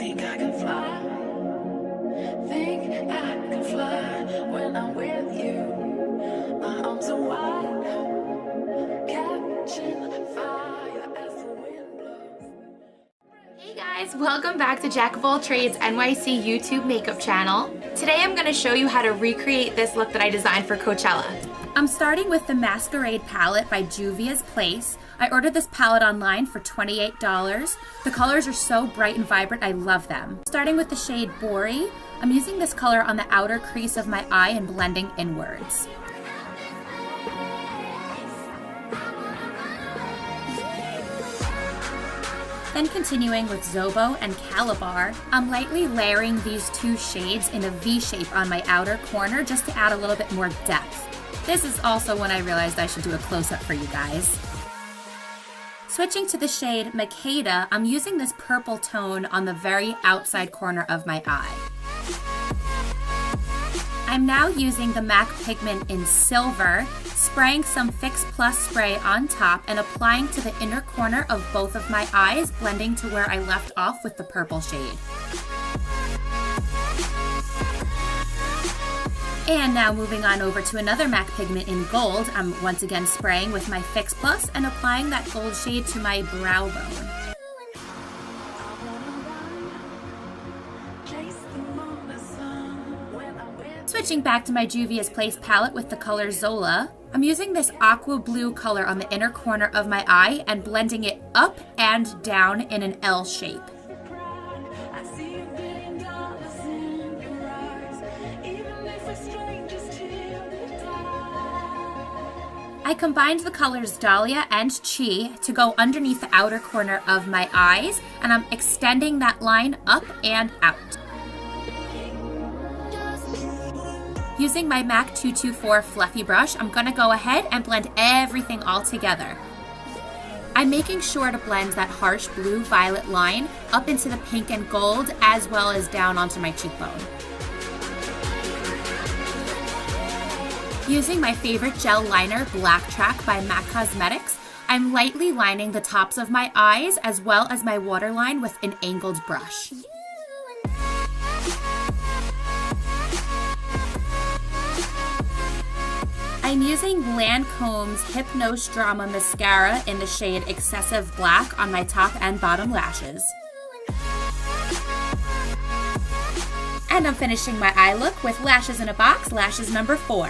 Think I can fly. Think I can fly when I'm with you. My arms are wide, catching fire as the wind blows. Hey guys, welcome back to Jack of All Trades NYC YouTube makeup channel. Today I'm going to show you how to recreate this look that I designed for Coachella. I'm starting with the Masquerade palette by Juvia's Place. I ordered this palette online for $28. The colors are so bright and vibrant, I love them. Starting with the shade Bori, I'm using this color on the outer crease of my eye and blending inwards. Then continuing with Zobo and Calabar, I'm lightly layering these two shades in a V shape on my outer corner just to add a little bit more depth. This is also when I realized I should do a close-up for you guys. Switching to the shade Makeda, I'm using this purple tone on the very outside corner of my eye. I'm now using the MAC pigment in Silver, spraying some Fix Plus spray on top and applying to the inner corner of both of my eyes, blending to where I left off with the purple shade. And now moving on over to another MAC pigment in Gold, I'm once again spraying with my Fix Plus and applying that gold shade to my brow bone. Switching back to my Juvia's Place palette with the color Zola, I'm using this aqua blue color on the inner corner of my eye and blending it up and down in an L shape. I combined the colors Dahlia and Chi to go underneath the outer corner of my eyes, and I'm extending that line up and out. Using my MAC 224 fluffy brush, I'm going to go ahead and blend everything all together. I'm making sure to blend that harsh blue-violet line up into the pink and gold as well as down onto my cheekbone. Using my favorite gel liner, Black Track by MAC Cosmetics, I'm lightly lining the tops of my eyes as well as my waterline with an angled brush. I'm using Lancome's Hypnose Drama Mascara in the shade Excessive Black on my top and bottom lashes. And I'm finishing my eye look with Lashes in a Box, Lashes number 4.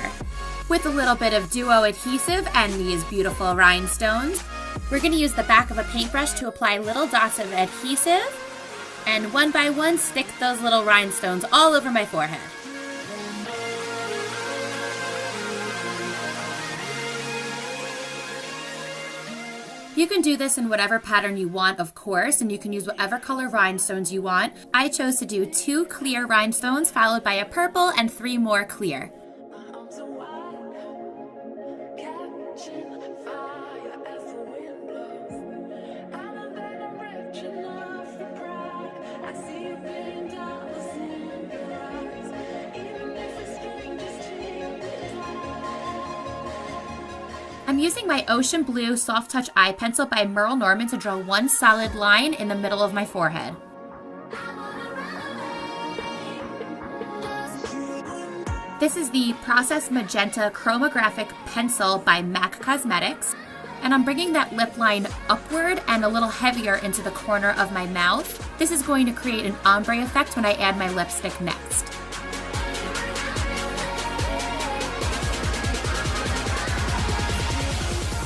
With a little bit of duo adhesive and these beautiful rhinestones, we're going to use the back of a paintbrush to apply little dots of adhesive, and one by one stick those little rhinestones all over my forehead. You can do this in whatever pattern you want, of course, and you can use whatever color rhinestones you want. I chose to do 2 clear rhinestones followed by a purple and 3 more clear. I'm using my Ocean Blue Soft Touch Eye Pencil by Merle Norman to draw one solid line in the middle of my forehead. This is the Process Magenta Chromographic Pencil by MAC Cosmetics, and I'm bringing that lip line upward and a little heavier into the corner of my mouth. This is going to create an ombre effect when I add my lipstick next.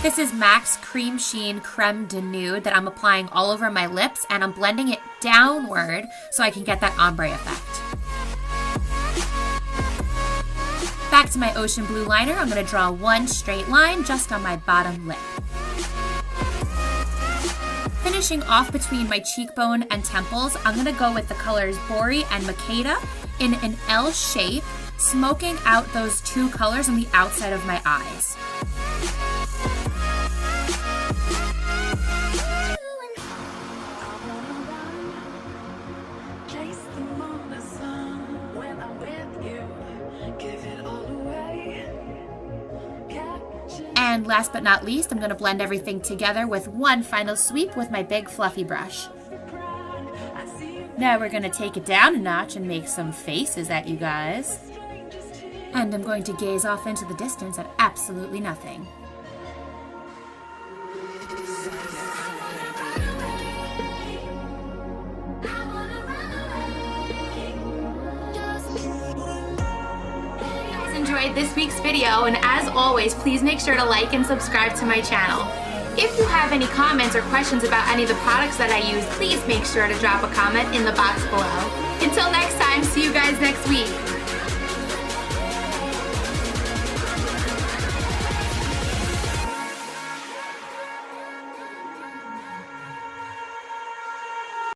This is MAC's Cream Sheen Creme de Nude that I'm applying all over my lips, and I'm blending it downward so I can get that ombre effect. Back to my Ocean Blue liner, I'm going to draw one straight line just on my bottom lip. Finishing off between my cheekbone and temples, I'm going to go with the colors Bori and Makeda in an L shape, smoking out those 2 colors on the outside of my eyes. And last but not least, I'm going to blend everything together with one final sweep with my big fluffy brush. Now we're gonna take it down a notch and make some faces at you guys. And I'm going to gaze off into the distance at absolutely nothing. Enjoyed this week's video, and as always, please make sure to like and subscribe to my channel. If you have any comments or questions about any of the products that I use, please make sure to drop a comment in the box below. Until next time, see you guys next